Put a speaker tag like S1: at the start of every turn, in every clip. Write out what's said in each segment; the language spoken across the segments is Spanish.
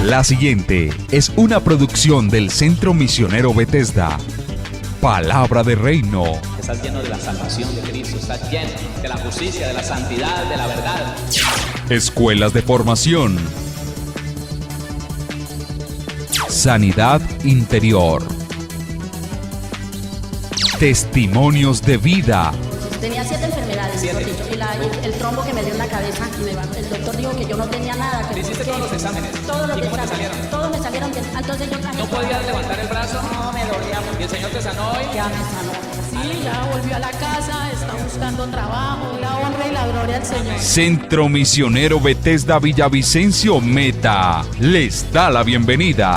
S1: La siguiente es una producción del Centro Misionero Bethesda. Palabra de Reino.
S2: Estás lleno de la salvación de Cristo, estás lleno de la justicia, de la santidad, de la verdad.
S1: Escuelas de formación. Sanidad interior. Testimonios de vida.
S3: Tenía 7 enfermedades, mejor dicho, y el trombo que me dio en la cabeza, el doctor dijo que yo no tenía nada.
S2: ¿Le hiciste todos los exámenes?
S3: Todos los
S2: ¿Y cómo te
S3: exámenes,
S2: salieron?
S3: todos me salieron bien. Entonces yo
S2: ¿No podías levantar el brazo?
S3: No, me dolía mucho.
S2: ¿Y el Señor te sanó hoy?
S3: Ya me sanó.
S4: Sí, ya volvió a la casa, está buscando trabajo, la honra y la gloria al Señor.
S1: Centro Misionero Bethesda Villavicencio Meta les da la bienvenida.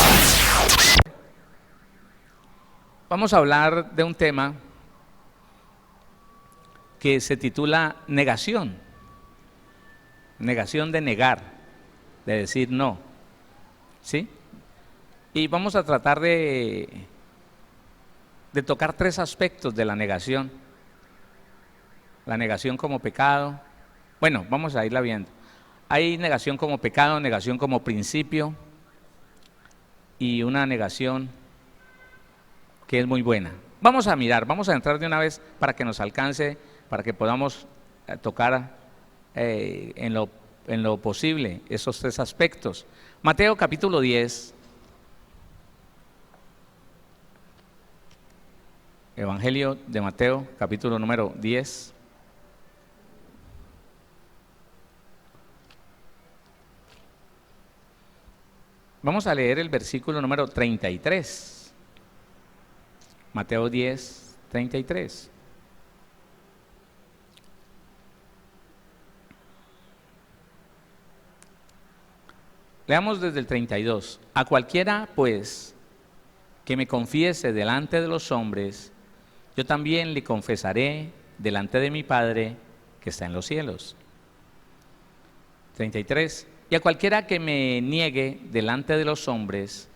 S2: Vamos a hablar de un tema que se titula negación. Negación de negar, de decir no. ¿Sí? Y vamos a tratar de tocar 3 aspectos de la negación. La negación como pecado. Bueno, vamos a irla viendo. Hay negación como pecado, negación como principio y una negación que es muy buena. Vamos a mirar, vamos a entrar de una vez para que nos alcance, para que podamos tocar en lo posible esos 3 aspectos. Mateo capítulo 10. Evangelio de Mateo, capítulo número 10. Vamos a leer el versículo número 33. Mateo 10, 33. Leamos desde el 32. A cualquiera, pues, que me confiese delante de los hombres, yo también le confesaré delante de mi Padre que está en los cielos. 33. Y a cualquiera que me niegue delante de los hombres,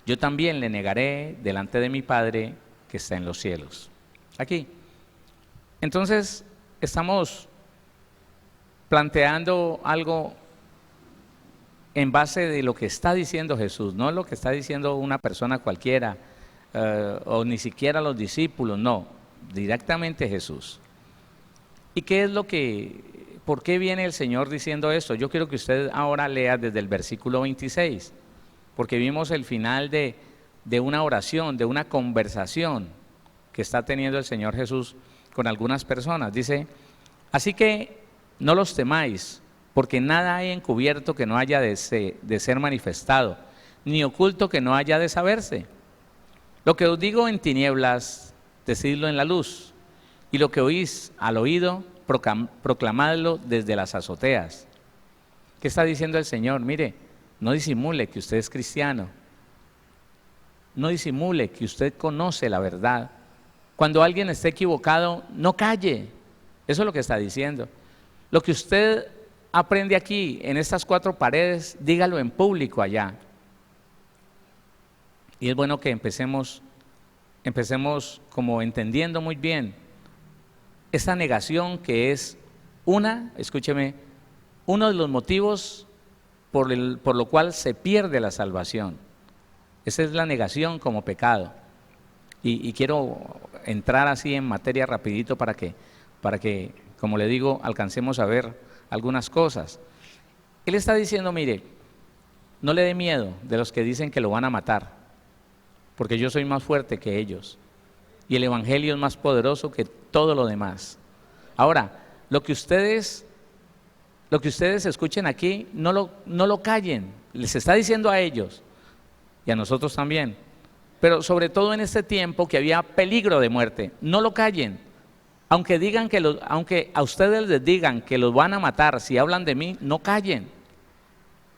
S2: yo también le negaré delante de mi Padre que está en los cielos. Aquí. Entonces, estamos planteando algo en base de lo que está diciendo Jesús, no lo que está diciendo una persona cualquiera, o ni siquiera los discípulos, no, directamente Jesús. ¿Y qué es lo que, por qué viene el Señor diciendo esto? Yo quiero que usted ahora lea desde el versículo 26, porque vimos el final de una oración, de una conversación que está teniendo el Señor Jesús con algunas personas. Dice, así que no los temáis, porque nada hay encubierto que no haya de ser manifestado, ni oculto que no haya de saberse. Lo que os digo en tinieblas, decidlo en la luz, y lo que oís al oído, proclamadlo desde las azoteas. ¿Qué está diciendo el Señor? Mire, no disimule que usted es cristiano, no disimule que usted conoce la verdad. Cuando alguien esté equivocado, no calle. Eso es lo que está diciendo. Lo que usted aprende aquí, en estas 4 paredes, dígalo en público allá. Y es bueno que empecemos como entendiendo muy bien esta negación que es escúcheme, uno de los motivos por lo cual se pierde la salvación. Esa es la negación como pecado. Y quiero entrar así en materia rapidito para que, como le digo, alcancemos a ver algunas cosas. Él está diciendo, mire, no le dé miedo de los que dicen que lo van a matar, porque yo soy más fuerte que ellos, y el Evangelio es más poderoso que todo lo demás. Ahora, lo que ustedes escuchen aquí, no lo callen, les está diciendo a ellos, y a nosotros también, pero sobre todo en este tiempo que había peligro de muerte, no lo callen. Aunque a ustedes les digan que los van a matar si hablan de mí, no callen,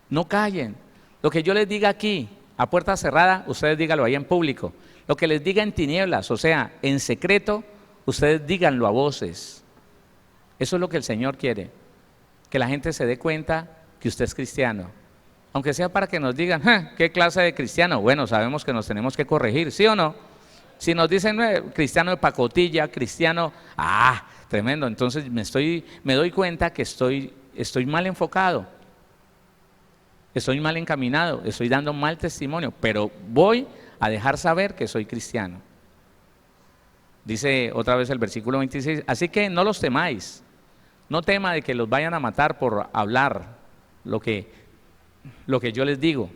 S2: no callen. Lo que yo les diga aquí, a puerta cerrada, ustedes díganlo ahí en público. Lo que les diga en tinieblas, o sea, en secreto, ustedes díganlo a voces. Eso es lo que el Señor quiere, que la gente se dé cuenta que usted es cristiano. Aunque sea para que nos digan, ¿qué clase de cristiano? Bueno, sabemos que nos tenemos que corregir, ¿sí o no? Si nos dicen cristiano de pacotilla, cristiano, tremendo, entonces me doy cuenta que estoy mal enfocado. estoy mal encaminado, estoy dando mal testimonio, pero voy a dejar saber que soy cristiano. Dice otra vez el versículo 26, así que no los temáis, no tema de que los vayan a matar por hablar lo que yo les digo,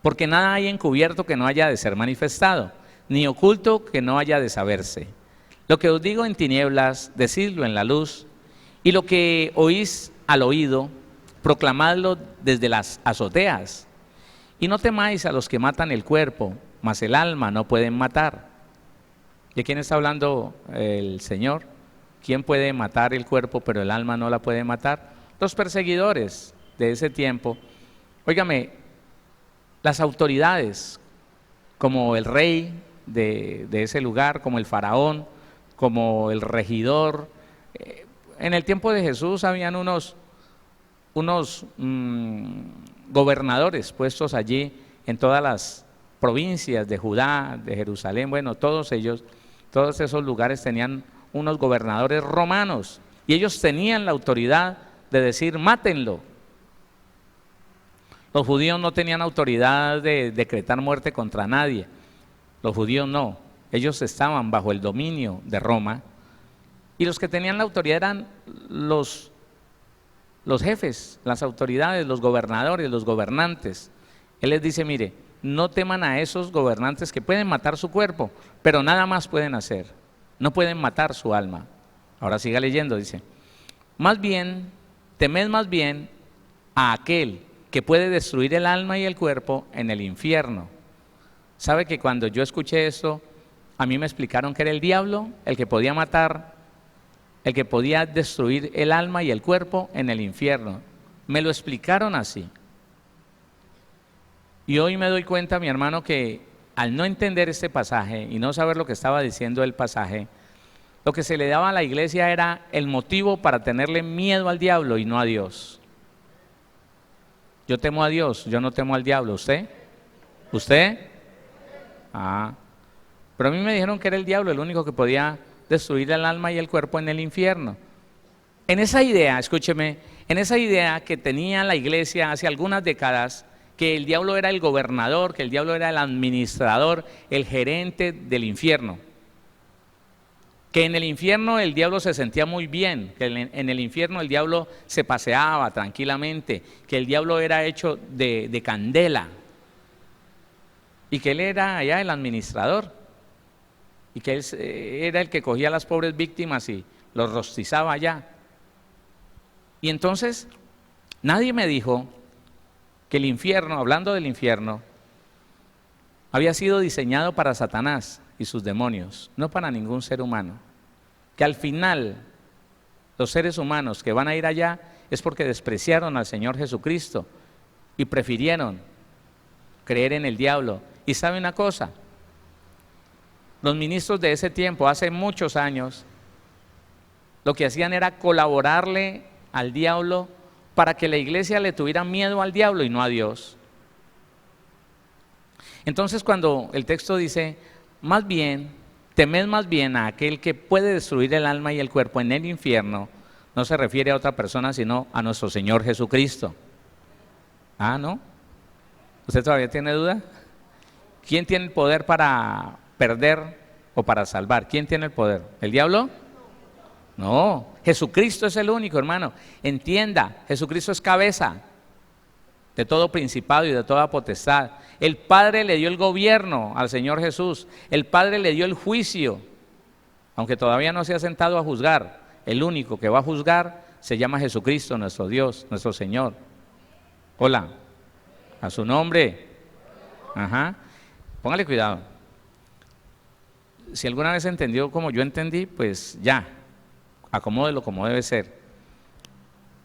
S2: porque nada hay encubierto que no haya de ser manifestado, ni oculto que no haya de saberse. Lo que os digo en tinieblas, decidlo en la luz, y lo que oís al oído, proclamadlo desde las azoteas. Y no temáis a los que matan el cuerpo, mas el alma no pueden matar. ¿De quién está hablando el Señor? ¿Quién puede matar el cuerpo pero el alma no la puede matar? Los perseguidores de ese tiempo. Óigame, las autoridades, como el rey de ese lugar, como el faraón, como el regidor. En el tiempo de Jesús habían unos gobernadores puestos allí en todas las provincias de Judá, de Jerusalén, bueno, todos esos lugares tenían unos gobernadores romanos y ellos tenían la autoridad de decir mátenlo. Los judíos no tenían autoridad de decretar muerte contra nadie, los judíos no, ellos estaban bajo el dominio de Roma y los que tenían la autoridad eran los jefes, las autoridades, los gobernadores, los gobernantes. Él les dice, mire, no teman a esos gobernantes que pueden matar su cuerpo, pero nada más pueden hacer, no pueden matar su alma. Ahora siga leyendo, dice, más bien, temed más bien a aquel que puede destruir el alma y el cuerpo en el infierno. ¿Sabe que cuando yo escuché esto, a mí me explicaron que era el diablo el que podía matar, el que podía destruir el alma y el cuerpo en el infierno? Me lo explicaron así. Y hoy me doy cuenta, mi hermano, que al no entender este pasaje y no saber lo que estaba diciendo el pasaje, lo que se le daba a la iglesia era el motivo para tenerle miedo al diablo y no a Dios. Yo temo a Dios, yo no temo al diablo. ¿Usted? ¿Usted? Pero a mí me dijeron que era el diablo el único que podía destruir el alma y el cuerpo en el infierno. En esa idea, escúcheme, en esa idea que tenía la iglesia hace algunas décadas, que el diablo era el gobernador, que el diablo era el administrador, el gerente del infierno, que en el infierno el diablo se sentía muy bien, que en el infierno el diablo se paseaba tranquilamente, que el diablo era hecho de candela y que él era allá el administrador y que él era el que cogía a las pobres víctimas y los rostizaba allá. Y entonces nadie me dijo que el infierno, hablando del infierno, había sido diseñado para Satanás y sus demonios, no para ningún ser humano. Que al final los seres humanos que van a ir allá es porque despreciaron al Señor Jesucristo y prefirieron creer en el diablo. Y sabe una cosa, los ministros de ese tiempo, hace muchos años, lo que hacían era colaborarle al diablo para que la iglesia le tuviera miedo al diablo y no a Dios. Entonces cuando el texto dice, más bien, temed más bien a aquel que puede destruir el alma y el cuerpo en el infierno, no se refiere a otra persona sino a nuestro Señor Jesucristo. ¿No? ¿Usted todavía tiene duda? ¿Quién tiene el poder para perder o para salvar? ¿Quién tiene el poder? ¿El diablo? No, Jesucristo es el único, hermano. Entienda, Jesucristo es cabeza de todo principado y de toda potestad. El Padre le dio el gobierno al Señor Jesús. El Padre le dio el juicio, aunque todavía no se ha sentado a juzgar. El único que va a juzgar se llama Jesucristo, nuestro Dios, nuestro Señor. Hola, a su nombre. Póngale cuidado. Si alguna vez entendió como yo entendí, pues ya, acomódelo como debe ser.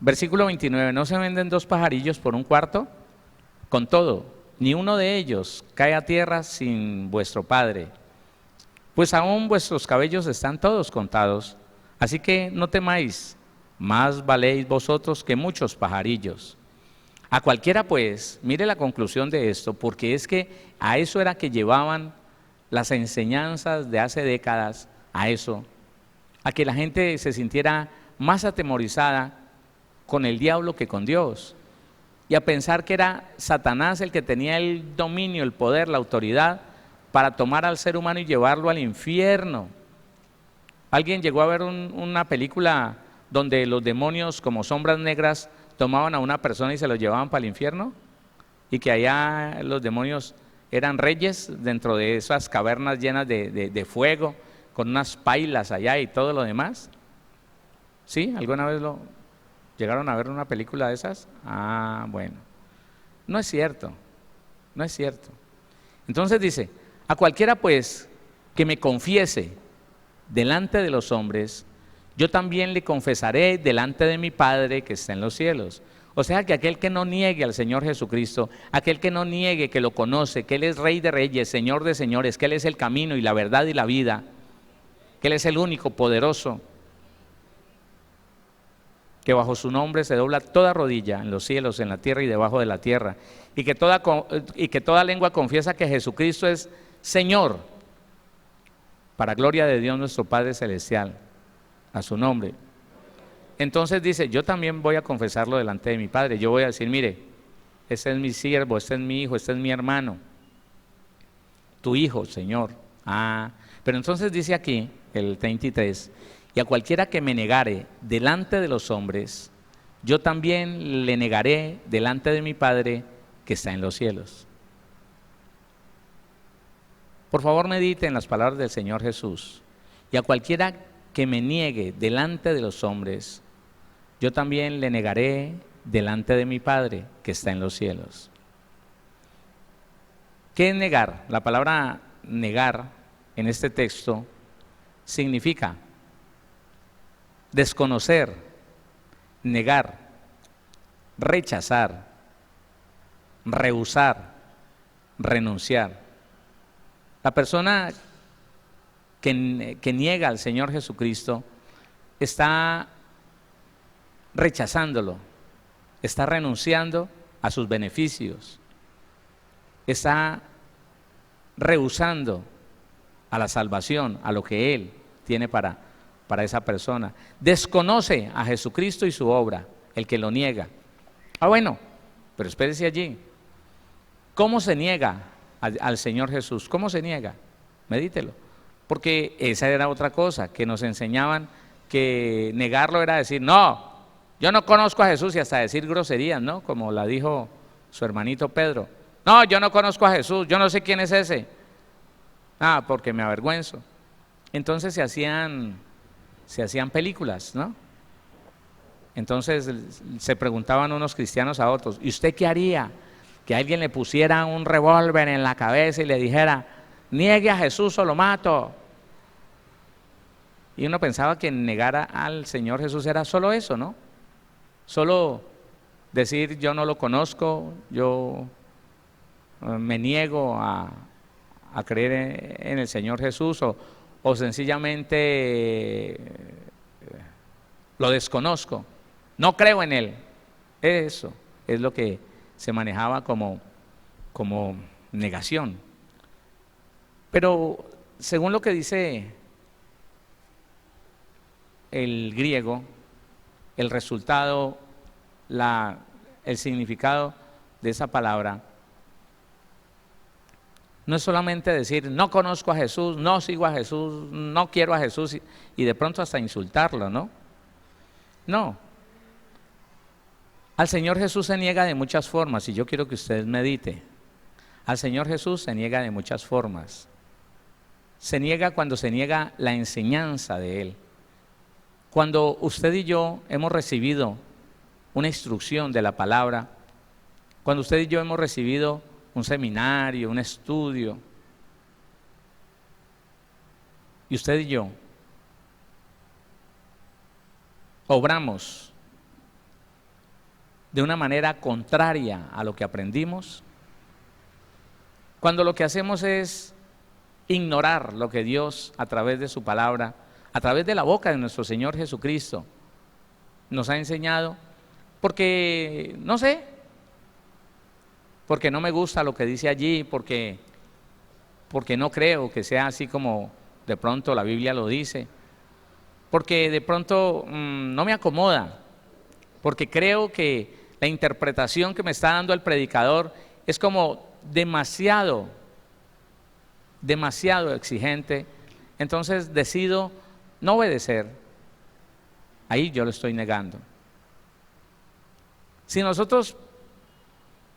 S2: Versículo 29, ¿no se venden 2 pajarillos por 1 cuarto? Con todo, ni uno de ellos cae a tierra sin vuestro Padre, pues aún vuestros cabellos están todos contados, así que no temáis, más valéis vosotros que muchos pajarillos. A cualquiera pues, mire la conclusión de esto, porque es que a eso era que llevaban las enseñanzas de hace décadas, a eso, a que la gente se sintiera más atemorizada con el diablo que con Dios. y a pensar que era Satanás el que tenía el dominio, el poder, la autoridad para tomar al ser humano y llevarlo al infierno. ¿Alguien llegó a ver una película donde los demonios como sombras negras tomaban a una persona y se lo llevaban para el infierno? Y que allá los demonios eran reyes dentro de esas cavernas llenas de fuego, con unas pailas allá y todo lo demás. ¿Sí? ¿Alguna vez lo llegaron a ver una película de esas? Ah, bueno. No es cierto, no es cierto. Entonces dice, a cualquiera pues que me confiese delante de los hombres, yo también le confesaré delante de mi Padre que está en los cielos. O sea que aquel que no niegue al Señor Jesucristo, aquel que no niegue que lo conoce, que Él es Rey de Reyes, Señor de Señores, que Él es el camino y la verdad y la vida, que Él es el único poderoso, que bajo su nombre se dobla toda rodilla en los cielos, en la tierra y debajo de la tierra, y que toda lengua confiesa que Jesucristo es Señor, para gloria de Dios nuestro Padre Celestial, a su nombre. Entonces dice, yo también voy a confesarlo delante de mi Padre. Yo voy a decir, mire, este es mi siervo, este es mi hijo, este es mi hermano, tu hijo, Señor. Ah, pero entonces dice aquí, el 33, y a cualquiera que me negare delante de los hombres, yo también le negaré delante de mi Padre que está en los cielos. Por favor, medite en las palabras del Señor Jesús. Y a cualquiera que me niegue delante de los hombres, yo también le negaré delante de mi Padre que está en los cielos. ¿Qué es negar? La palabra negar en este texto significa desconocer, negar, rechazar, rehusar, renunciar. La persona que niega al Señor Jesucristo está rechazándolo, está renunciando a sus beneficios, está rehusando a la salvación, a lo que Él tiene para esa persona. Desconoce a Jesucristo y su obra, el que lo niega. Ah, bueno, pero espérese allí. ¿Cómo se niega al Señor Jesús? ¿Cómo se niega? Medítelo. Porque esa era otra cosa, que nos enseñaban que negarlo era decir, no, yo no conozco a Jesús, y hasta decir groserías, ¿no? Como la dijo su hermanito Pedro. No, yo no conozco a Jesús, yo no sé quién es ese. Ah, porque me avergüenzo. Entonces se hacían películas, ¿no? Entonces se preguntaban unos cristianos a otros, ¿y usted qué haría? Que alguien le pusiera un revólver en la cabeza y le dijera, niegue a Jesús o lo mato. Y uno pensaba que negar al Señor Jesús era solo eso, ¿no? Solo decir yo no lo conozco, yo me niego a creer en el Señor Jesús, o sencillamente lo desconozco, no creo en Él. Eso es lo que se manejaba como negación. Pero según lo que dice el griego, el resultado, el significado de esa palabra no es solamente decir no conozco a Jesús, no sigo a Jesús, no quiero a Jesús y de pronto hasta insultarlo, ¿no? No. Al Señor Jesús se niega de muchas formas, y yo quiero que ustedes mediten. Al Señor Jesús se niega de muchas formas. Se niega cuando se niega la enseñanza de Él. Cuando usted y yo hemos recibido una instrucción de la palabra, cuando usted y yo hemos recibido un seminario, un estudio, y usted y yo obramos de una manera contraria a lo que aprendimos, cuando lo que hacemos es ignorar lo que Dios a través de su palabra, a través de la boca de nuestro Señor Jesucristo nos ha enseñado, porque no sé, porque no me gusta lo que dice allí, porque no creo que sea así como de pronto la Biblia lo dice, porque de pronto no me acomoda, porque creo que la interpretación que me está dando el predicador es como demasiado exigente, entonces decido no obedecer. Ahí yo lo estoy negando. Si nosotros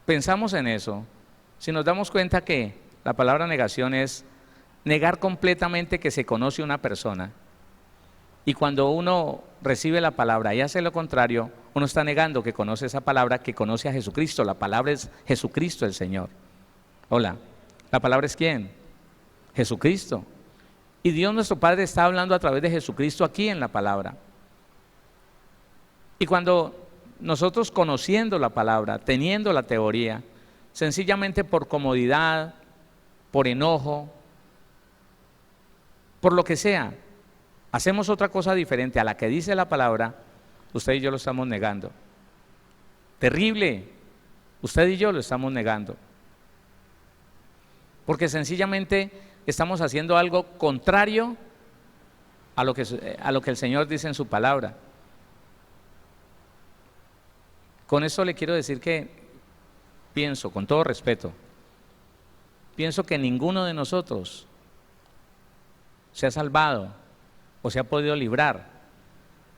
S2: pensamos en eso, si nos damos cuenta que la palabra negación es negar completamente que se conoce una persona, y cuando uno recibe la palabra y hace lo contrario, uno está negando que conoce esa palabra, que conoce a Jesucristo. La palabra es Jesucristo el Señor. Hola, ¿la palabra es quién? Jesucristo. Y Dios nuestro Padre está hablando a través de Jesucristo aquí en la palabra. Y cuando nosotros conociendo la palabra, teniendo la teoría, sencillamente por comodidad, por enojo, por lo que sea, hacemos otra cosa diferente a la que dice la palabra, usted y yo lo estamos negando. Terrible, usted y yo lo estamos negando. Porque sencillamente estamos haciendo algo contrario a lo que el Señor dice en su palabra. Con esto le quiero decir que pienso, con todo respeto, pienso que ninguno de nosotros se ha salvado o se ha podido librar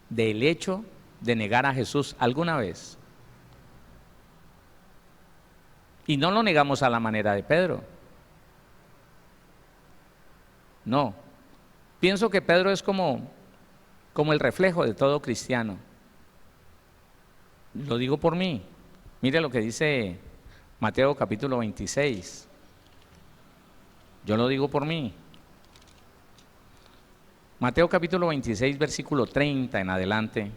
S2: del hecho de negar a Jesús alguna vez. Y no lo negamos a la manera de Pedro. No. Pienso que Pedro es como el reflejo de todo cristiano. Lo digo por mí. Mire lo que dice Mateo capítulo 26. Yo lo digo por mí. Mateo capítulo 26, versículo 30 en adelante.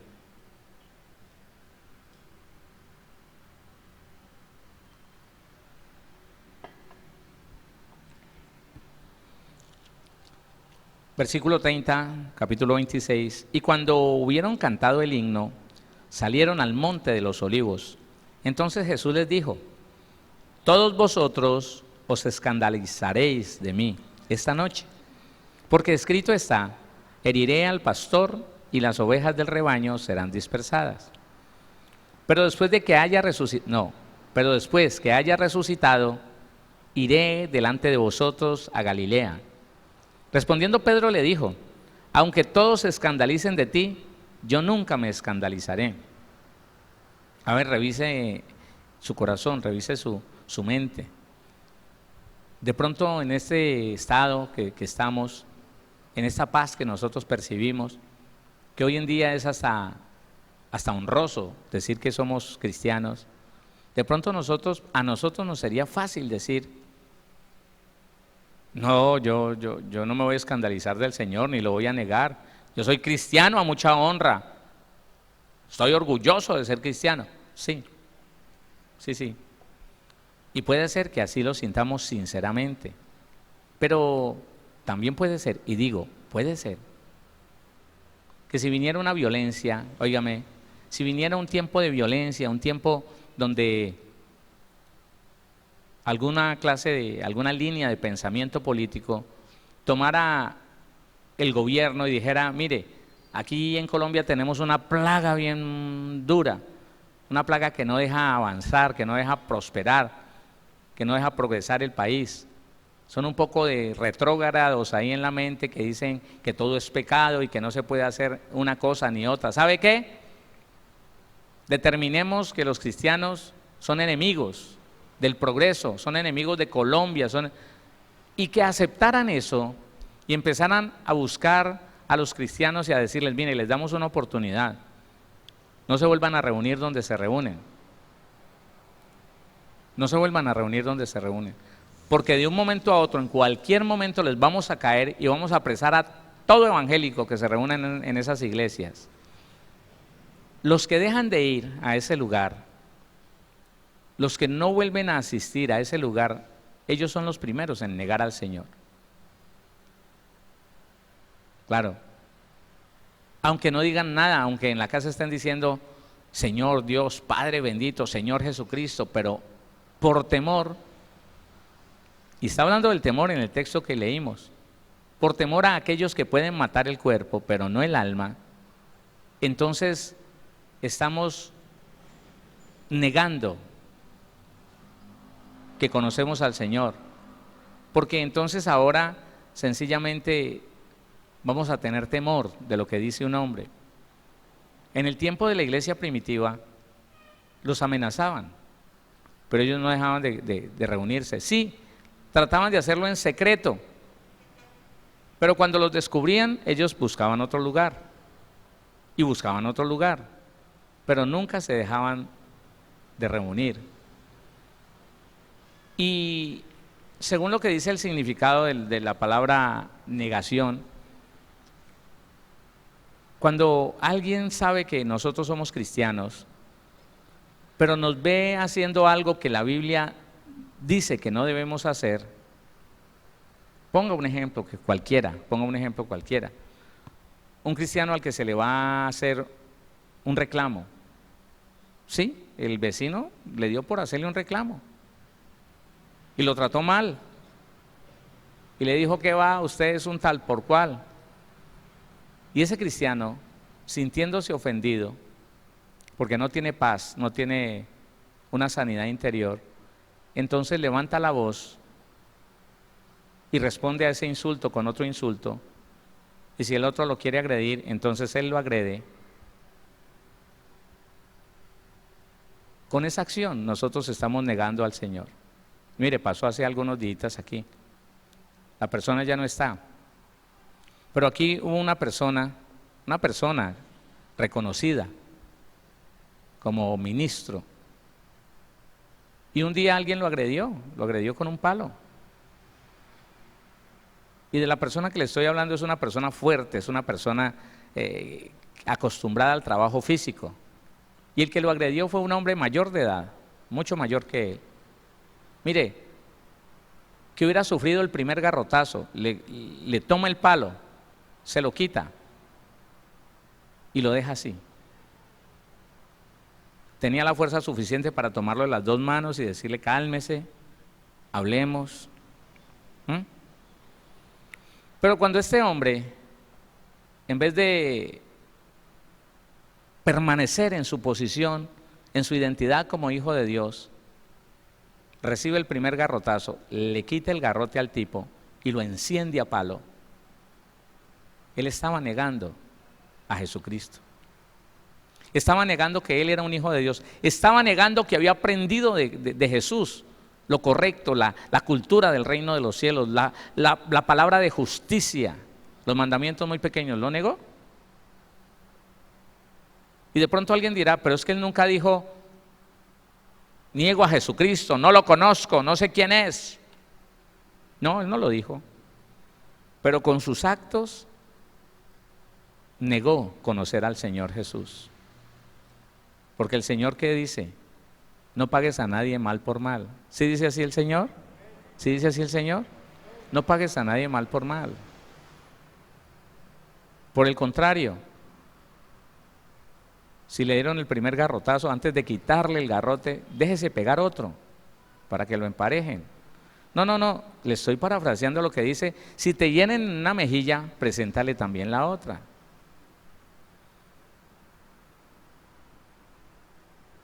S2: Versículo 30, capítulo 26. Y cuando hubieron cantado el himno, salieron al monte de los olivos. Entonces Jesús les dijo: todos vosotros os escandalizaréis de mí esta noche, porque escrito está: heriré al pastor y las ovejas del rebaño serán dispersadas. Pero después que haya resucitado, iré delante de vosotros a Galilea. Respondiendo Pedro le dijo: aunque todos se escandalicen de ti, yo nunca me escandalizaré. A ver, revise su corazón, revise su mente. De pronto en este estado que estamos, en esta paz que nosotros percibimos, que hoy en día es hasta honroso decir que somos cristianos, de pronto a nosotros nos sería fácil decir: no, yo no me voy a escandalizar del Señor, ni lo voy a negar. Yo soy cristiano a mucha honra. Estoy orgulloso de ser cristiano. Sí. Y puede ser que así lo sintamos sinceramente. Pero también puede ser, y digo, puede ser, que si viniera una violencia, óigame, si viniera un tiempo de violencia, un tiempo donde alguna línea de pensamiento político tomara el gobierno y dijera: mire, aquí en Colombia tenemos una plaga bien dura, una plaga que no deja avanzar, que no deja prosperar, que no deja progresar el país. Son un poco de retrógrados ahí en la mente que dicen que todo es pecado y que no se puede hacer una cosa ni otra. ¿Sabe qué? Determinemos que los cristianos son enemigos del progreso, son enemigos de Colombia, y que aceptaran eso y empezaran a buscar a los cristianos y a decirles: mire, les damos una oportunidad, no se vuelvan a reunir donde se reúnen, porque de un momento a otro, en cualquier momento les vamos a caer y vamos a apresar a todo evangélico que se reúne en esas iglesias. Los que dejan de ir a ese lugar, los que no vuelven a asistir a ese lugar, ellos son los primeros en negar al Señor. Claro, aunque no digan nada, aunque en la casa estén diciendo: Señor Dios, Padre bendito, Señor Jesucristo, pero por temor, y está hablando del temor en el texto que leímos, por temor a aquellos que pueden matar el cuerpo, pero no el alma, entonces estamos negando que conocemos al Señor, porque entonces ahora sencillamente vamos a tener temor de lo que dice un hombre. En el tiempo de la iglesia primitiva los amenazaban, pero ellos no dejaban de reunirse. Sí, trataban de hacerlo en secreto, pero cuando los descubrían, ellos buscaban otro lugar y buscaban otro lugar, pero nunca se dejaban de reunir. Y según lo que dice el significado de la palabra negación, cuando alguien sabe que nosotros somos cristianos, pero nos ve haciendo algo que la Biblia dice que no debemos hacer, ponga un ejemplo cualquiera. Un cristiano al que se le va a hacer un reclamo. Sí, el vecino le dio por hacerle un reclamo y lo trató mal y le dijo que va, usted es un tal por cual. Y ese cristiano, sintiéndose ofendido, porque no tiene paz, no tiene una sanidad interior, entonces levanta la voz y responde a ese insulto con otro insulto, y si el otro lo quiere agredir, entonces él lo agrede. Con esa acción nosotros estamos negando al Señor. Mire, pasó hace algunos días aquí, la persona ya no está, pero aquí hubo una persona reconocida como ministro, y un día alguien lo agredió con un palo. Y de la persona que le estoy hablando es una persona fuerte, es una persona acostumbrada al trabajo físico. Y el que lo agredió fue un hombre mayor de edad, mucho mayor que él. Mire, que hubiera sufrido el primer garrotazo, le toma el palo, se lo quita y lo deja así. Tenía la fuerza suficiente para tomarlo en las dos manos y decirle: cálmese, hablemos. Pero cuando este hombre, en vez de permanecer en su posición, en su identidad como hijo de Dios, recibe el primer garrotazo, le quita el garrote al tipo y lo enciende a palo, él estaba negando a Jesucristo. Estaba negando que él era un hijo de Dios. Estaba negando que había aprendido de Jesús lo correcto, la cultura del reino de los cielos, la palabra de justicia, los mandamientos muy pequeños. ¿Lo negó? Y de pronto alguien dirá: pero es que él nunca dijo: niego a Jesucristo, no lo conozco, no sé quién es. No, él no lo dijo. Pero con sus actos negó conocer al Señor Jesús. Porque el Señor, ¿qué dice? No pagues a nadie mal por mal. ¿Sí dice así el Señor? ¿Sí dice así el Señor? No pagues a nadie mal por mal. Por el contrario, si le dieron el primer garrotazo, antes de quitarle el garrote, déjese pegar otro para que lo emparejen. No, le estoy parafraseando lo que dice: si te hieren una mejilla, preséntale también la otra.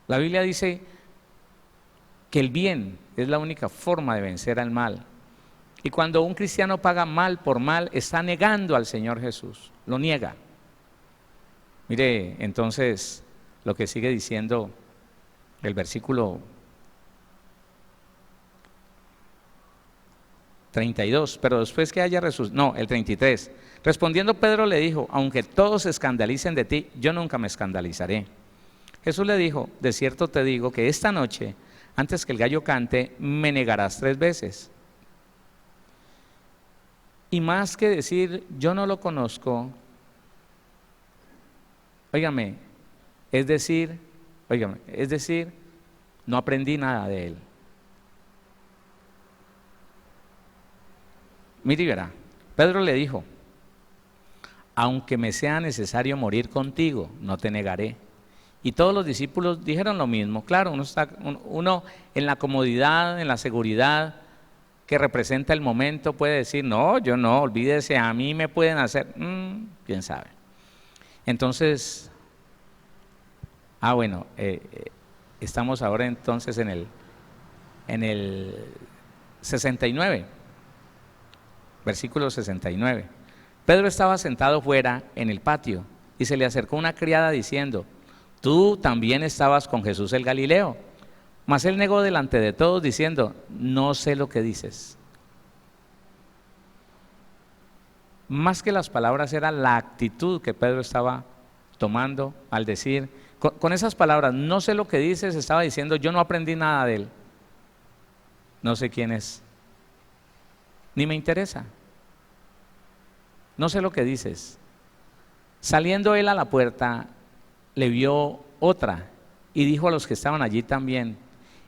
S2: La Biblia dice que el bien es la única forma de vencer al mal. Y cuando un cristiano paga mal por mal, está negando al Señor Jesús, lo niega. Mire, entonces, lo que sigue diciendo el versículo 32, pero después que haya resucitado, no, el 33. Respondiendo Pedro le dijo: aunque todos se escandalicen de ti, yo nunca me escandalizaré. Jesús le dijo: de cierto te digo que esta noche, antes que el gallo cante, me negarás 3 veces. Y más que decir yo no lo conozco, óigame, es decir, no aprendí nada de él. Mire y verá, Pedro le dijo: aunque me sea necesario morir contigo, no te negaré. Y todos los discípulos dijeron lo mismo. Claro, uno en la comodidad, en la seguridad que representa el momento puede decir: no, yo no, olvídese, a mí me pueden hacer, quién sabe. Entonces, Estamos ahora entonces en el 69, versículo 69. Pedro estaba sentado fuera en el patio y se le acercó una criada diciendo: tú también estabas con Jesús el Galileo. Mas él negó delante de todos diciendo: no sé lo que dices. Más que las palabras era la actitud que Pedro estaba tomando al decir, con esas palabras, no sé lo que dices, estaba diciendo: yo no aprendí nada de él, no sé quién es, ni me interesa, no sé lo que dices. Saliendo él a la puerta, le vio otra y dijo a los que estaban allí también: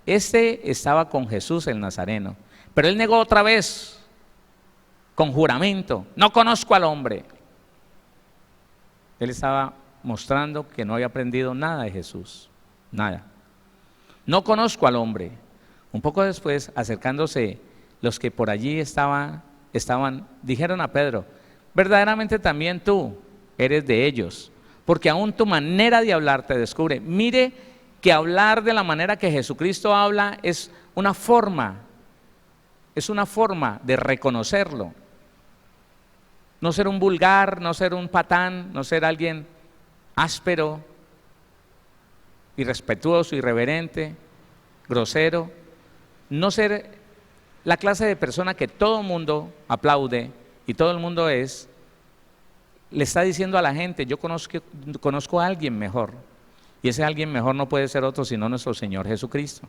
S2: este estaba con Jesús el Nazareno. Pero él negó otra vez con juramento: no conozco al hombre. Él estaba mostrando que no había aprendido nada de Jesús, nada. No conozco al hombre. Un poco después, acercándose los que por allí estaban, dijeron a Pedro: verdaderamente también tú eres de ellos, porque aún tu manera de hablar te descubre. Mire que hablar de la manera que Jesucristo habla es una forma de reconocerlo. No ser un vulgar, no ser un patán, no ser alguien áspero, irrespetuoso, irreverente, grosero. No ser la clase de persona que todo el mundo aplaude y todo el mundo le está diciendo a la gente: yo conozco a alguien mejor. Y ese alguien mejor no puede ser otro sino nuestro Señor Jesucristo,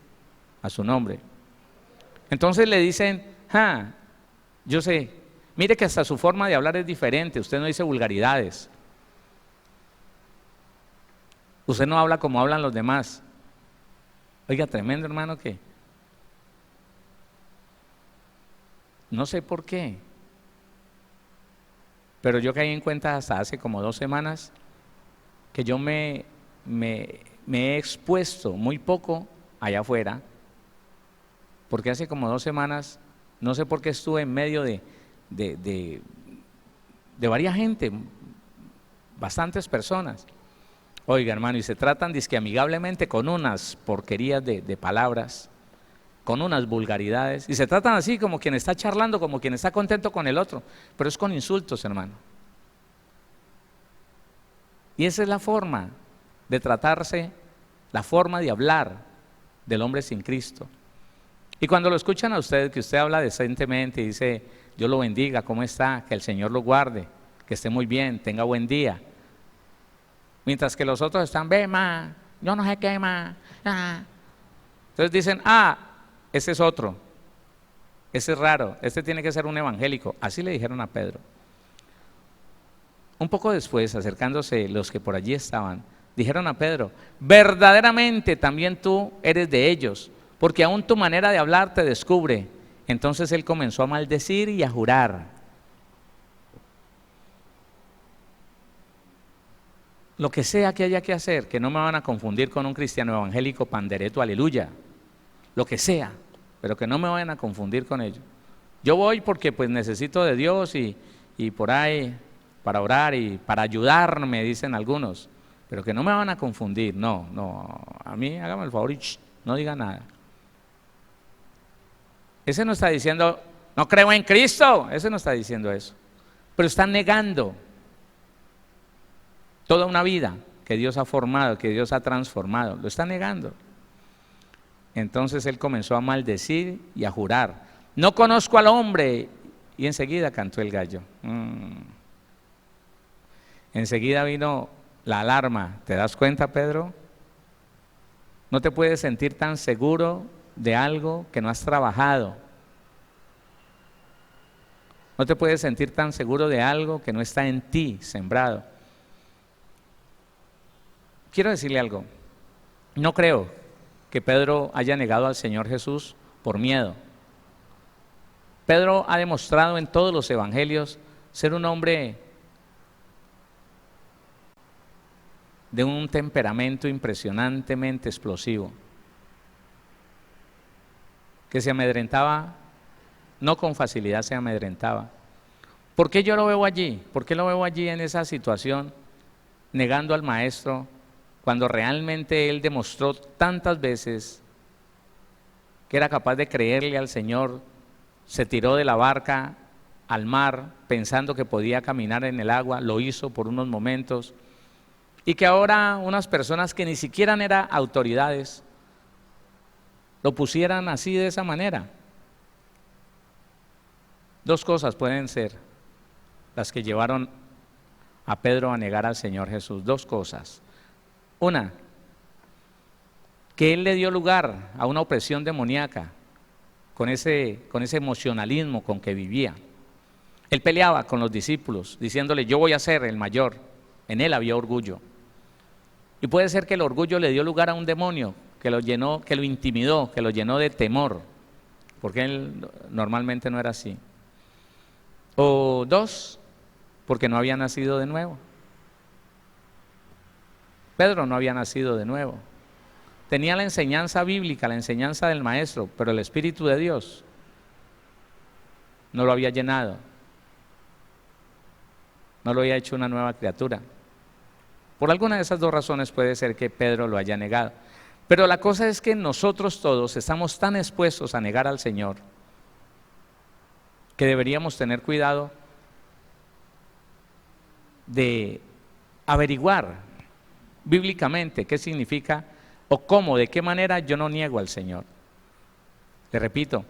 S2: a su nombre. Entonces le dicen: yo sé, mire que hasta su forma de hablar es diferente, usted no dice vulgaridades, usted no habla como hablan los demás. Oiga, tremendo, hermano, que no sé por qué, pero yo caí en cuenta hasta hace como 2 semanas que yo me he expuesto muy poco allá afuera, porque hace como 2 semanas, no sé por qué estuve en medio de varias gente, bastantes personas. Oiga, hermano, y se tratan dizque amigablemente con unas porquerías de palabras, con unas vulgaridades, y se tratan así como quien está charlando, como quien está contento con el otro, pero es con insultos, hermano. Y esa es la forma de tratarse, la forma de hablar del hombre sin Cristo. Y cuando lo escuchan a usted, que usted habla decentemente y dice: Dios lo bendiga, ¿cómo está? Que el Señor lo guarde, que esté muy bien, tenga buen día. Mientras que los otros están: ve, ma, yo no sé qué, ma. Entonces dicen: ese es otro, ese es raro, este tiene que ser un evangélico. Así le dijeron a Pedro. Un poco después, acercándose los que por allí estaban, dijeron a Pedro: verdaderamente también tú eres de ellos, porque aún tu manera de hablar te descubre. Entonces él comenzó a maldecir y a jurar. Lo que sea que haya que hacer, que no me van a confundir con un cristiano evangélico pandereto, aleluya. Lo que sea, pero que no me vayan a confundir con ello. Yo voy porque pues necesito de Dios y por ahí para orar y para ayudarme, dicen algunos, pero que no me van a confundir. No, a mí hágame el favor y no diga nada. Ese no está diciendo: no creo en Cristo, ese no está diciendo eso, pero está negando toda una vida que Dios ha formado, que Dios ha transformado, lo está negando. Entonces él comenzó a maldecir y a jurar: no conozco al hombre. Y enseguida cantó el gallo. Enseguida vino la alarma. ¿Te das cuenta, Pedro? No te puedes sentir tan seguro de algo que no has trabajado. No te puedes sentir tan seguro de algo que no está en ti sembrado. Quiero decirle algo. No creo que Pedro haya negado al Señor Jesús por miedo. Pedro ha demostrado en todos los evangelios ser un hombre de un temperamento impresionantemente explosivo, que se amedrentaba, no con facilidad se amedrentaba. ¿Por qué yo lo veo allí? ¿Por qué lo veo allí en esa situación, negando al maestro cuando realmente él demostró tantas veces que era capaz de creerle al Señor, se tiró de la barca al mar pensando que podía caminar en el agua, lo hizo por unos momentos, y que ahora unas personas que ni siquiera eran autoridades lo pusieran así de esa manera. Dos cosas pueden ser las que llevaron a Pedro a negar al Señor Jesús, dos cosas. Una, que él le dio lugar a una opresión demoníaca con ese emocionalismo con que vivía. Él peleaba con los discípulos diciéndole: yo voy a ser el mayor. En él había orgullo. Y puede ser que el orgullo le dio lugar a un demonio que lo llenó, que lo intimidó, que lo llenó de temor, porque él normalmente no era así. O dos, porque no había nacido de nuevo. Pedro no había nacido de nuevo. Tenía la enseñanza bíblica, la enseñanza del maestro, pero el Espíritu de Dios no lo había llenado. No lo había hecho una nueva criatura. Por alguna de esas dos razones puede ser que Pedro lo haya negado. Pero la cosa es que nosotros todos estamos tan expuestos a negar al Señor que deberíamos tener cuidado de averiguar bíblicamente qué significa o cómo, de qué manera yo no niego al Señor. Le repito,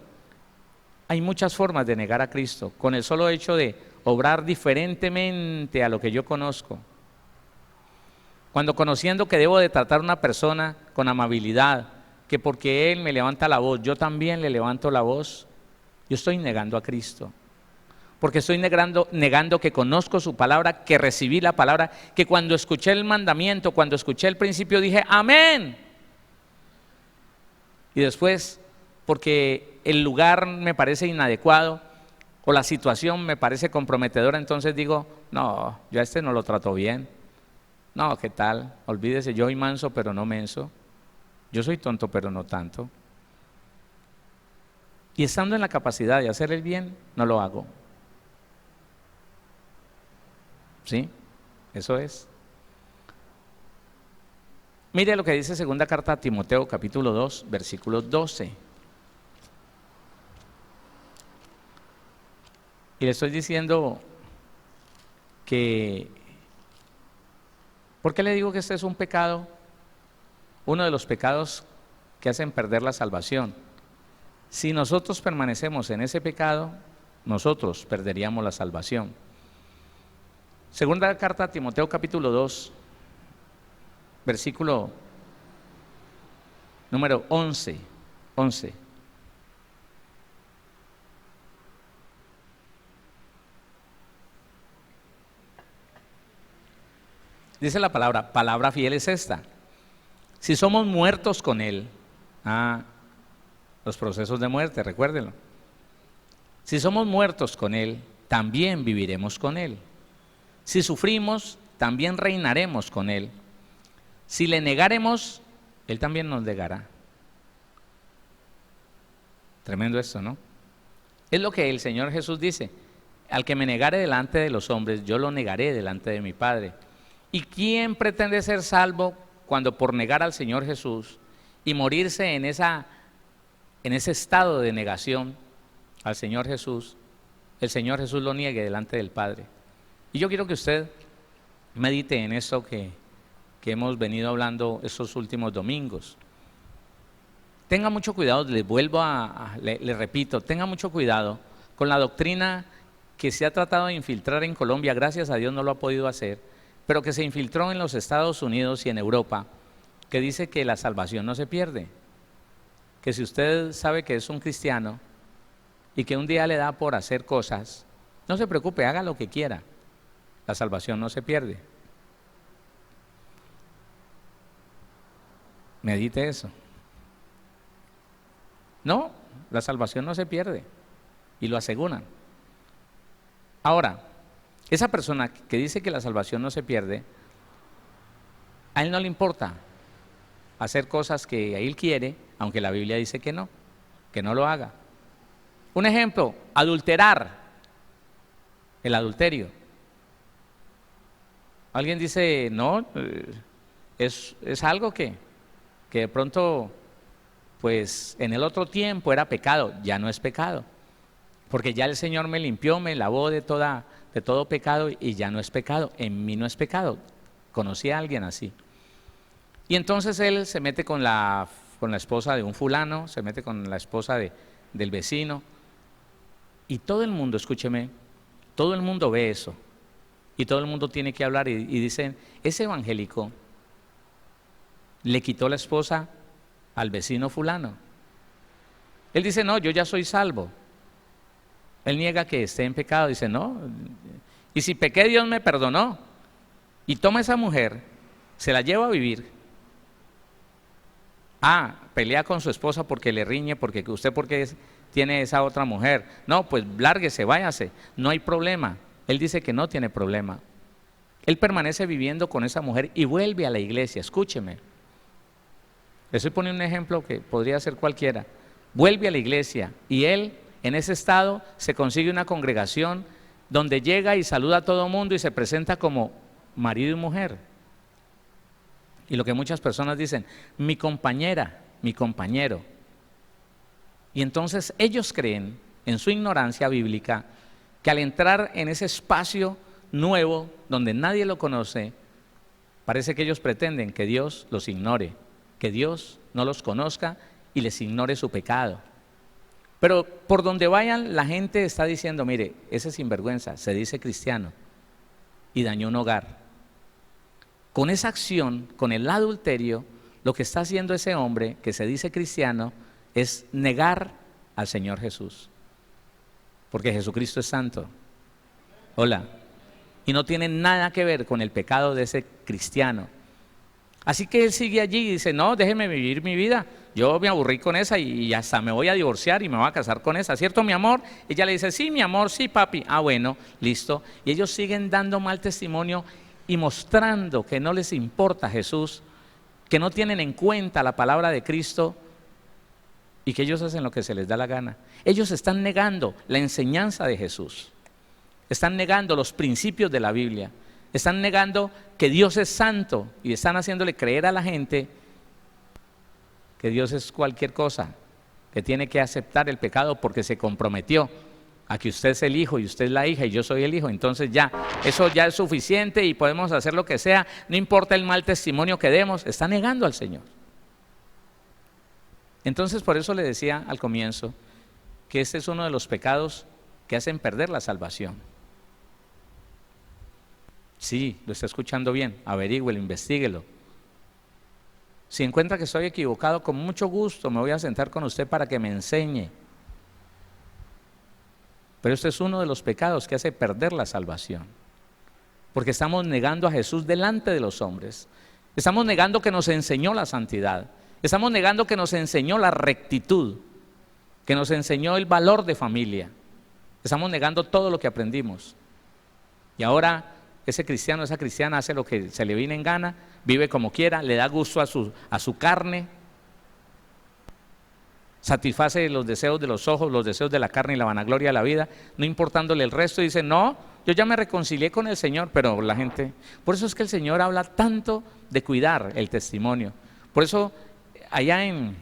S2: hay muchas formas de negar a Cristo, con el solo hecho de obrar diferentemente a lo que yo conozco. Cuando conociendo que debo de tratar a una persona con amabilidad, que porque él me levanta la voz, yo también le levanto la voz, yo estoy negando a Cristo. Porque estoy negando que conozco su palabra, que recibí la palabra, que cuando escuché el mandamiento, cuando escuché el principio dije amén. Y después, porque el lugar me parece inadecuado o la situación me parece comprometedora, entonces digo, no, yo a este no lo trato bien. No, ¿qué tal? Olvídese, yo soy manso pero no menso. Yo soy tonto pero no tanto. Y estando en la capacidad de hacer el bien, no lo hago. ¿Sí? Eso es. Mire lo que dice segunda carta a Timoteo, capítulo 2, versículo 12. Y le estoy diciendo que, ¿por qué le digo que este es un pecado? Uno de los pecados que hacen perder la salvación. Si nosotros permanecemos en ese pecado, nosotros perderíamos la salvación. Segunda carta a Timoteo, capítulo 2, versículo número 11. Dice la palabra fiel es esta: si somos muertos con Él, los procesos de muerte, recuérdenlo. Si somos muertos con Él, también viviremos con Él. Si sufrimos, también reinaremos con Él. Si le negaremos, Él también nos negará. Tremendo esto, ¿no? Es lo que el Señor Jesús dice: al que me negare delante de los hombres, yo lo negaré delante de mi Padre. ¿Y quién pretende ser salvo cuando por negar al Señor Jesús y morirse en ese estado de negación al Señor Jesús, el Señor Jesús lo niegue delante del Padre? Y yo quiero que usted medite en esto que hemos venido hablando estos últimos domingos. Tenga mucho cuidado, le repito, tenga mucho cuidado con la doctrina que se ha tratado de infiltrar en Colombia. Gracias a Dios no lo ha podido hacer, pero que se infiltró en los Estados Unidos y en Europa, que dice que la salvación no se pierde, que si usted sabe que es un cristiano y que un día le da por hacer cosas, no se preocupe, haga lo que quiera, la salvación no se pierde. Medite eso. No, la salvación no se pierde, y lo aseguran. Ahora, esa persona que dice que la salvación no se pierde, a él no le importa hacer cosas que él quiere, aunque la Biblia dice que no lo haga. Un ejemplo, adulterar, el adulterio. Alguien dice, no, es algo que de pronto, pues en el otro tiempo era pecado, ya no es pecado. Porque ya el Señor me limpió, me lavó de todo pecado y ya no es pecado. En mí no es pecado. Conocí a alguien así. Y entonces él se mete con la esposa de un fulano, se mete con la esposa del vecino. Y todo el mundo, escúcheme, todo el mundo ve eso. Y todo el mundo tiene que hablar y dicen, ese evangélico le quitó la esposa al vecino fulano. Él dice, no, yo ya soy salvo. Él niega que esté en pecado, dice, no, y si pequé, Dios me perdonó. Y toma a esa mujer, se la lleva a vivir. Pelea con su esposa porque le riñe, porque tiene esa otra mujer. No, pues lárguese, váyase, no hay problema. Él dice que no tiene problema. Él permanece viviendo con esa mujer y vuelve a la iglesia, escúcheme. Le estoy poniendo un ejemplo que podría ser cualquiera. Vuelve a la iglesia y él, en ese estado, se consigue una congregación donde llega y saluda a todo el mundo y se presenta como marido y mujer. Y lo que muchas personas dicen, mi compañera, mi compañero. Y entonces ellos creen, en su ignorancia bíblica, que al entrar en ese espacio nuevo, donde nadie lo conoce, parece que ellos pretenden que Dios los ignore, que Dios no los conozca y les ignore su pecado. Pero por donde vayan, la gente está diciendo, mire, ese sinvergüenza se dice cristiano y dañó un hogar. Con esa acción, con el adulterio, lo que está haciendo ese hombre que se dice cristiano es negar al Señor Jesús. Porque Jesucristo es santo. Hola. Y no tiene nada que ver con el pecado de ese cristiano. Así que él sigue allí y dice, no, déjeme vivir mi vida. Yo me aburrí con esa y hasta me voy a divorciar y me voy a casar con esa. ¿Cierto, mi amor? Ella le dice, sí, mi amor, sí, papi. Bueno, listo. Y ellos siguen dando mal testimonio y mostrando que no les importa Jesús, que no tienen en cuenta la palabra de Cristo y que ellos hacen lo que se les da la gana. Ellos están negando la enseñanza de Jesús. Están negando los principios de la Biblia. Están negando que Dios es santo y están haciéndole creer a la gente que Dios es cualquier cosa, que tiene que aceptar el pecado porque se comprometió a que usted es el hijo y usted es la hija y yo soy el hijo, entonces ya, eso ya es suficiente y podemos hacer lo que sea, no importa el mal testimonio que demos. Está negando al Señor. Entonces por eso le decía al comienzo que este es uno de los pecados que hacen perder la salvación. Sí, lo está escuchando bien, averígüelo, investíguelo. Si encuentra que estoy equivocado, con mucho gusto me voy a sentar con usted para que me enseñe. Pero este es uno de los pecados que hace perder la salvación. Porque estamos negando a Jesús delante de los hombres. Estamos negando que nos enseñó la santidad. Estamos negando que nos enseñó la rectitud, que nos enseñó el valor de familia. Estamos negando todo lo que aprendimos. Y ahora ese cristiano, esa cristiana hace lo que se le viene en gana, vive como quiera, le da gusto a su carne, satisface los deseos de los ojos, los deseos de la carne y la vanagloria de la vida, no importándole el resto. Dice, no, yo ya me reconcilié con el Señor, pero la gente, por eso es que el Señor habla tanto de cuidar el testimonio. Por eso allá en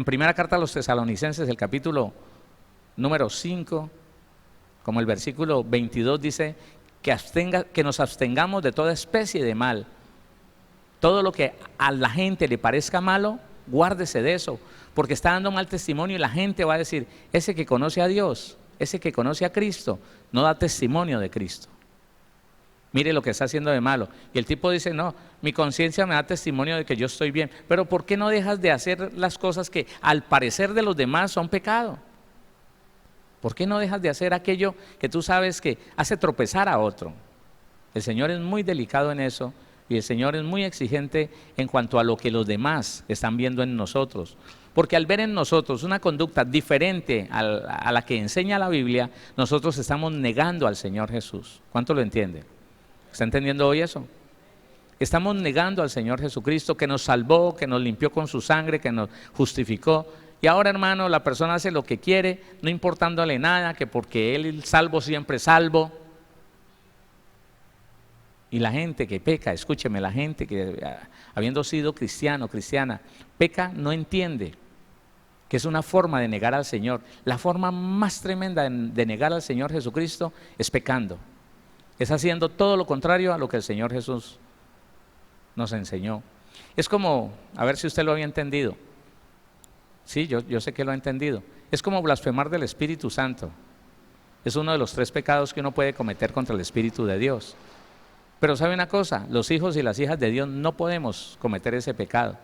S2: primera carta a los Tesalonicenses, el capítulo número 5, como el versículo 22 dice, que nos abstengamos de toda especie de mal. Todo lo que a la gente le parezca malo, guárdese de eso, porque está dando mal testimonio y la gente va a decir, ese que conoce a Dios, ese que conoce a Cristo, no da testimonio de Cristo. Mire lo que está haciendo de malo. Y el tipo dice, no, mi conciencia me da testimonio de que yo estoy bien. Pero ¿por qué no dejas de hacer las cosas que al parecer de los demás son pecado? ¿Por qué no dejas de hacer aquello que tú sabes que hace tropezar a otro? El Señor es muy delicado en eso y el Señor es muy exigente en cuanto a lo que los demás están viendo en nosotros. Porque al ver en nosotros una conducta diferente a la que enseña la Biblia, nosotros estamos negando al Señor Jesús. ¿Cuánto lo entiende? ¿Está entendiendo hoy eso? Estamos negando al Señor Jesucristo que nos salvó, que nos limpió con su sangre, que nos justificó. Y ahora, hermano, la persona hace lo que quiere, no importándole nada, que porque Él salvo siempre salvo. Y la gente que peca, escúcheme, la gente que habiendo sido cristiano, cristiana, peca, no entiende que es una forma de negar al Señor. La forma más tremenda de negar al Señor Jesucristo es pecando. Es haciendo todo lo contrario a lo que el Señor Jesús nos enseñó. Es como, a ver si usted lo había entendido. Sí, yo sé que lo ha entendido. Es como blasfemar del Espíritu Santo. Es uno de los 3 pecados que uno puede cometer contra el Espíritu de Dios. Pero ¿sabe una cosa? Los hijos y las hijas de Dios no podemos cometer ese pecado.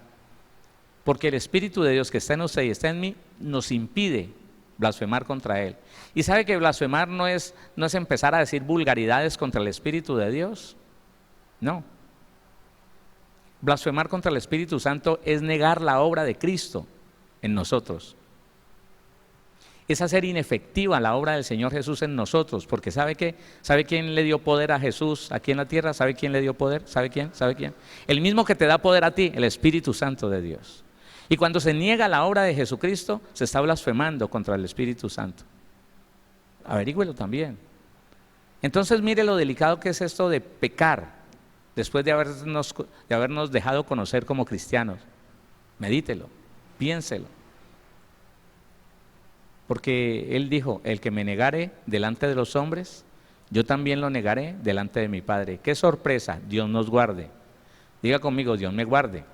S2: Porque el Espíritu de Dios que está en usted y está en mí nos impide blasfemar contra Él. ¿Y sabe que blasfemar no es empezar a decir vulgaridades contra el Espíritu de Dios? No. Blasfemar contra el Espíritu Santo es negar la obra de Cristo en nosotros. Es hacer inefectiva la obra del Señor Jesús en nosotros, porque ¿sabe qué? ¿Sabe quién le dio poder a Jesús aquí en la tierra? ¿Sabe quién le dio poder? ¿Sabe quién? ¿Sabe quién? El mismo que te da poder a ti, el Espíritu Santo de Dios. Y cuando se niega la obra de Jesucristo, se está blasfemando contra el Espíritu Santo. Averígüelo también. Entonces mire lo delicado que es esto de pecar, después de habernos dejado conocer como cristianos. Medítelo, piénselo. Porque Él dijo, el que me negare delante de los hombres, yo también lo negaré delante de mi Padre. ¡Qué sorpresa! Dios nos guarde. Diga conmigo, Dios me guarde.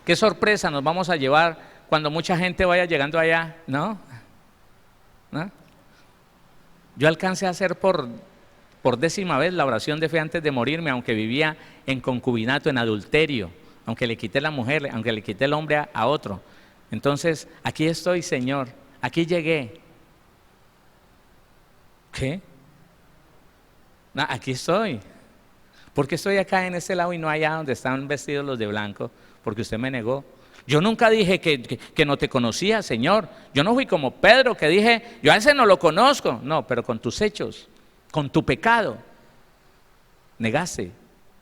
S2: ¿Qué sorpresa nos vamos a llevar cuando mucha gente vaya llegando allá? ¿No? ¿No? Yo alcancé a hacer por 10ª vez la oración de fe antes de morirme, aunque vivía en concubinato, en adulterio, aunque le quité la mujer, aunque le quité el hombre a otro. Entonces, aquí estoy, Señor, aquí llegué. ¿Qué? No, aquí estoy. ¿Por qué estoy acá en este lado y no allá donde están vestidos los de blanco? Porque usted me negó. Yo nunca dije que no te conocía, Señor. Yo no fui como Pedro que dije, yo a ese no lo conozco. No, pero con tus hechos, con tu pecado, negaste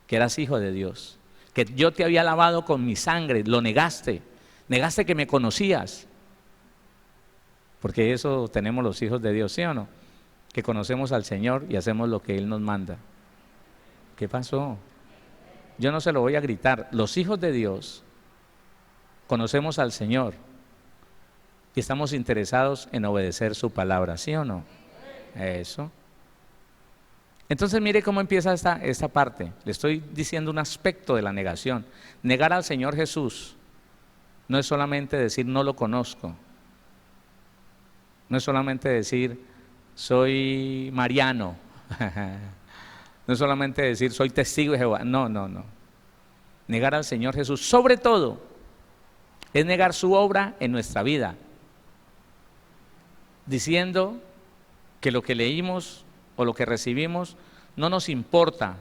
S2: que eras hijo de Dios, que yo te había lavado con mi sangre, lo negaste. Negaste que me conocías. Porque eso tenemos los hijos de Dios, ¿sí o no? Que conocemos al Señor y hacemos lo que Él nos manda. ¿Qué pasó? Yo no se lo voy a gritar. Los hijos de Dios conocemos al Señor y estamos interesados en obedecer su palabra, ¿sí o no? Eso. Entonces mire cómo empieza esta parte. Le estoy diciendo un aspecto de la negación. Negar al Señor Jesús no es solamente decir no lo conozco. No es solamente decir soy mariano. No es solamente decir soy testigo de Jehová. No, no, no. Negar al Señor Jesús, sobre todo, es negar su obra en nuestra vida, diciendo que lo que leímos o lo que recibimos no nos importa,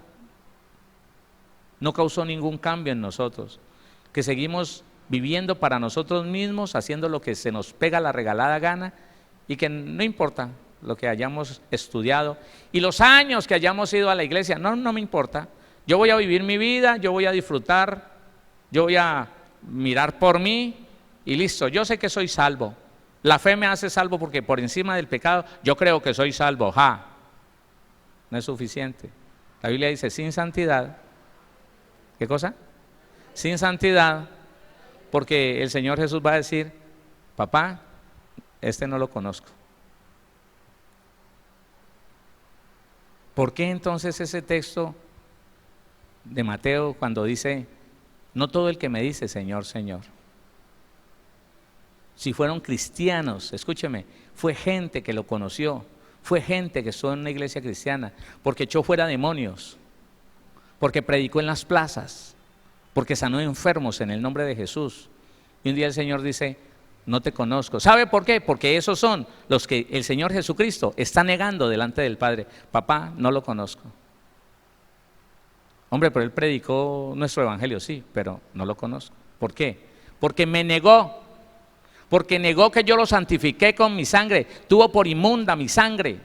S2: no causó ningún cambio en nosotros, que seguimos viviendo para nosotros mismos, haciendo lo que se nos pega la regalada gana y que no importa lo que hayamos estudiado y los años que hayamos ido a la iglesia, no me importa. Yo voy a vivir mi vida, yo voy a disfrutar, yo voy a mirar por mí y listo, yo sé que soy salvo. La fe me hace salvo porque por encima del pecado yo creo que soy salvo. No es suficiente. La Biblia dice sin santidad. ¿Qué cosa? Sin santidad, porque el Señor Jesús va a decir, papá, este no lo conozco. ¿Por qué entonces ese texto de Mateo cuando dice, no todo el que me dice Señor, Señor? Si fueron cristianos, escúcheme, fue gente que lo conoció, fue gente que estuvo en una iglesia cristiana, porque echó fuera demonios, porque predicó en las plazas, porque sanó enfermos en el nombre de Jesús. Y un día el Señor dice, no te conozco. ¿Sabe por qué? Porque esos son los que el Señor Jesucristo está negando delante del Padre. Papá, no lo conozco. Hombre, pero Él predicó nuestro evangelio, sí, pero no lo conozco. ¿Por qué? Porque me negó. Porque negó que yo lo santifiqué con mi sangre. Tuvo por inmunda mi sangre.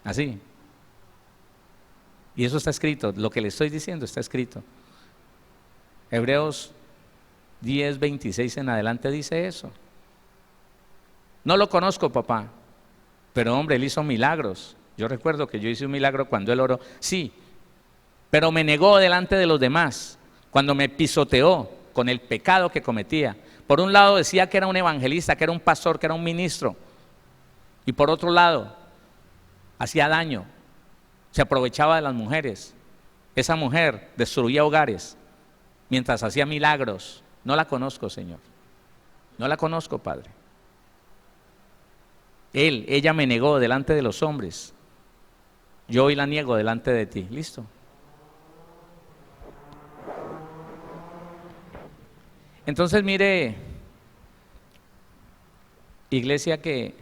S2: Así. Y eso está escrito. Lo que le estoy diciendo está escrito. Hebreos 10, 26 en adelante dice eso. No lo conozco, papá, pero hombre, Él hizo milagros. Yo recuerdo que yo hice un milagro cuando Él oró. Sí, pero me negó delante de los demás cuando me pisoteó con el pecado que cometía. Por un lado decía que era un evangelista, que era un pastor, que era un ministro, y por otro lado hacía daño, se aprovechaba de las mujeres. Esa mujer destruía hogares mientras hacía milagros. No la conozco, Señor, no la conozco, Padre. Ella me negó delante de los hombres, yo hoy la niego delante de ti. ¿Listo? Entonces mire, iglesia, que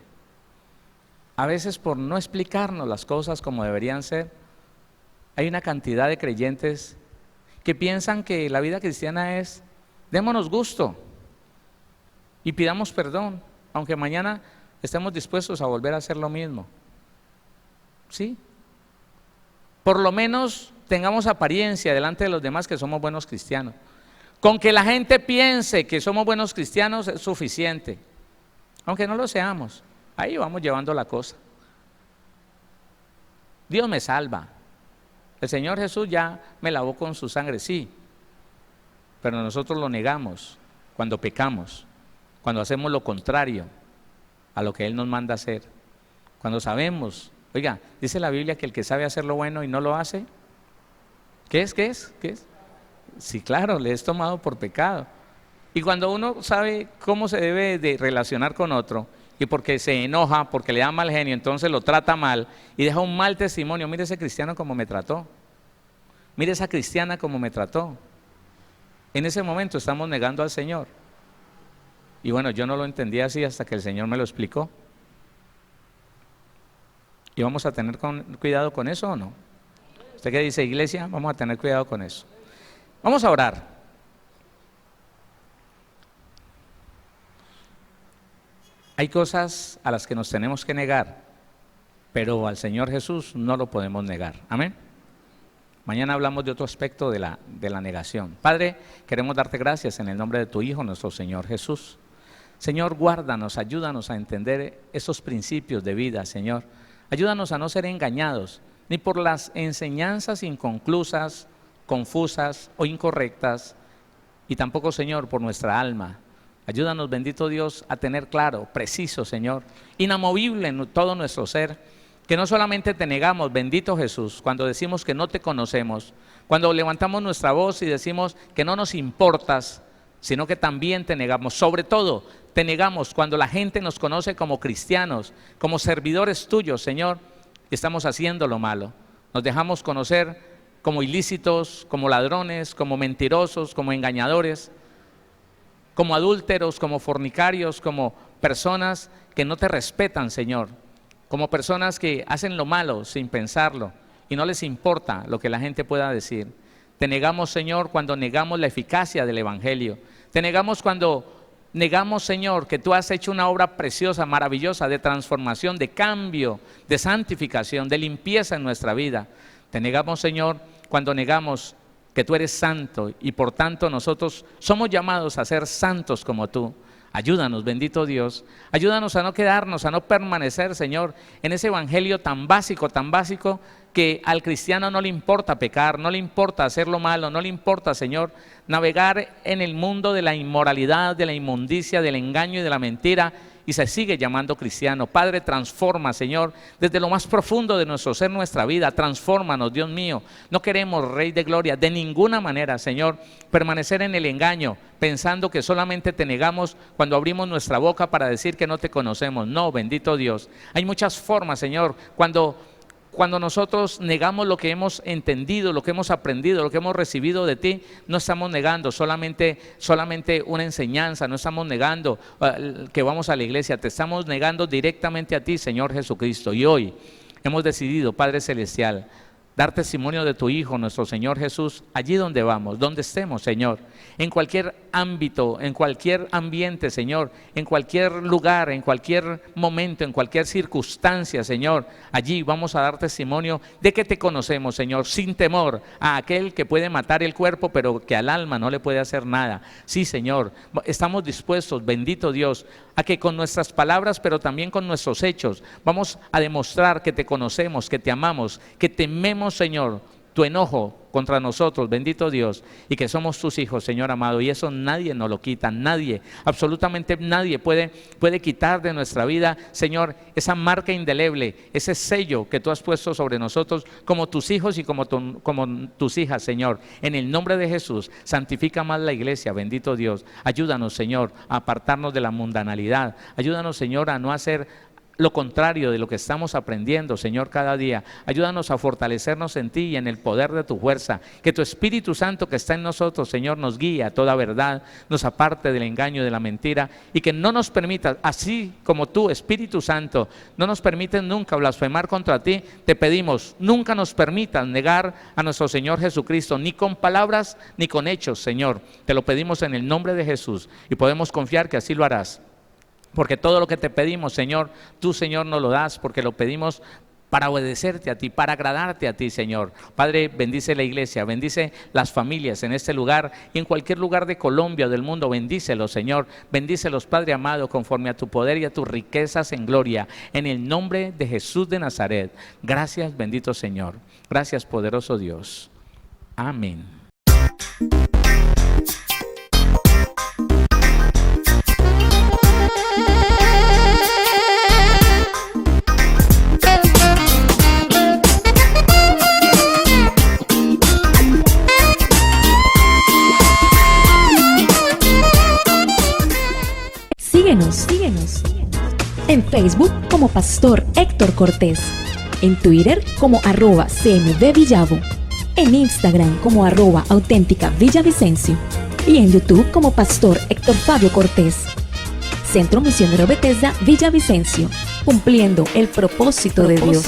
S2: a veces por no explicarnos las cosas como deberían ser, hay una cantidad de creyentes que piensan que la vida cristiana es démonos gusto y pidamos perdón, aunque mañana estemos dispuestos a volver a hacer lo mismo. ¿Sí? Por lo menos tengamos apariencia delante de los demás que somos buenos cristianos. Con que la gente piense que somos buenos cristianos es suficiente, aunque no lo seamos. Ahí vamos llevando la cosa. Dios me salva. El Señor Jesús ya me lavó con su sangre, sí, pero nosotros lo negamos cuando pecamos, cuando hacemos lo contrario a lo que Él nos manda hacer. Cuando sabemos, oiga, dice la Biblia que el que sabe hacer lo bueno y no lo hace, ¿qué es? ¿Qué es? ¿Qué es? Sí, claro, le es tomado por pecado. Y cuando uno sabe cómo se debe de relacionar con otro, y porque se enoja, porque le da mal genio, entonces lo trata mal y deja un mal testimonio. Mire ese cristiano como me trató, mire esa cristiana como me trató. En ese momento estamos negando al Señor. Y bueno, yo no lo entendía así hasta que el Señor me lo explicó. ¿Y vamos a tener cuidado con eso o no? ¿Usted qué dice, iglesia? Vamos a tener cuidado con eso. Vamos a orar. Hay cosas a las que nos tenemos que negar, pero al Señor Jesús no lo podemos negar. Amén. Mañana hablamos de otro aspecto de la negación. Padre, queremos darte gracias en el nombre de tu Hijo, nuestro Señor Jesús. Señor, guárdanos, ayúdanos a entender esos principios de vida, Señor. Ayúdanos a no ser engañados, ni por las enseñanzas inconclusas, confusas o incorrectas, y tampoco, Señor, por nuestra alma. Ayúdanos, bendito Dios, a tener claro, preciso, Señor, inamovible en todo nuestro ser, que no solamente te negamos, bendito Jesús, cuando decimos que no te conocemos, cuando levantamos nuestra voz y decimos que no nos importas, sino que también te negamos. Sobre todo, te negamos cuando la gente nos conoce como cristianos, como servidores tuyos, Señor, y estamos haciendo lo malo. Nos dejamos conocer como ilícitos, como ladrones, como mentirosos, como engañadores, como adúlteros, como fornicarios, como personas que no te respetan, Señor, como personas que hacen lo malo sin pensarlo y no les importa lo que la gente pueda decir. Te negamos, Señor, cuando negamos la eficacia del Evangelio. Te negamos cuando negamos, Señor, que tú has hecho una obra preciosa, maravillosa, de transformación, de cambio, de santificación, de limpieza en nuestra vida. Te negamos, Señor, cuando negamos que tú eres santo y por tanto nosotros somos llamados a ser santos como tú. Ayúdanos, bendito Dios, ayúdanos a no quedarnos, a no permanecer, Señor, en ese evangelio tan básico, que al cristiano no le importa pecar, no le importa hacer lo malo, no le importa, Señor, navegar en el mundo de la inmoralidad, de la inmundicia, del engaño y de la mentira, y se sigue llamando cristiano. Padre, transforma, Señor, desde lo más profundo de nuestro ser, nuestra vida. Transfórmanos, Dios mío. No queremos, Rey de Gloria, de ninguna manera, Señor, permanecer en el engaño, pensando que solamente te negamos cuando abrimos nuestra boca para decir que no te conocemos. No, bendito Dios. Hay muchas formas, Señor, cuando nosotros negamos lo que hemos entendido, lo que hemos aprendido, lo que hemos recibido de ti, no estamos negando solamente una enseñanza, no estamos negando que vamos a la iglesia, te estamos negando directamente a ti, Señor Jesucristo. Y hoy hemos decidido, Padre Celestial, dar testimonio de tu Hijo, nuestro Señor Jesús, allí donde vamos, donde estemos, Señor, en cualquier ámbito, en cualquier ambiente, Señor, en cualquier lugar, en cualquier momento, en cualquier circunstancia, Señor, allí vamos a dar testimonio de que te conocemos, Señor, sin temor a aquel que puede matar el cuerpo, pero que al alma no le puede hacer nada. Sí, Señor, estamos dispuestos, bendito Dios, a que con nuestras palabras, pero también con nuestros hechos, vamos a demostrar que te conocemos, que te amamos, que tememos, Señor, tu enojo contra nosotros, bendito Dios, y que somos tus hijos, Señor amado, y eso nadie nos lo quita, nadie, absolutamente nadie puede quitar de nuestra vida, Señor, esa marca indeleble, ese sello que tú has puesto sobre nosotros como tus hijos y como tus hijas, Señor. En el nombre de Jesús, santifica más la iglesia, bendito Dios. Ayúdanos, Señor, a apartarnos de la mundanalidad. Ayúdanos, Señor, a no hacer lo contrario de lo que estamos aprendiendo, Señor, cada día. Ayúdanos a fortalecernos en ti y en el poder de tu fuerza. Que tu Espíritu Santo que está en nosotros, Señor, nos guíe a toda verdad, nos aparte del engaño y de la mentira, y que no nos permita, así como tú, Espíritu Santo, no nos permites nunca blasfemar contra ti. Te pedimos, nunca nos permitas negar a nuestro Señor Jesucristo, ni con palabras ni con hechos, Señor. Te lo pedimos en el nombre de Jesús y podemos confiar que así lo harás. Porque todo lo que te pedimos, Señor, tú, Señor, nos lo das, porque lo pedimos para obedecerte a ti, para agradarte a ti, Señor. Padre, bendice la iglesia, bendice las familias en este lugar y en cualquier lugar de Colombia o del mundo. Bendícelos, Señor. Bendícelos, Padre amado, conforme a tu poder y a tus riquezas en gloria. En el nombre de Jesús de Nazaret. Gracias, bendito Señor. Gracias, poderoso Dios. Amén.
S5: Síguenos en Facebook como Pastor Héctor Cortés, en Twitter como @CMVVillavo, en Instagram como @auténtica Villavicencio y en YouTube como Pastor Héctor Fabio Cortés. Centro Misionero Bethesda Villavicencio, cumpliendo el propósito de Dios.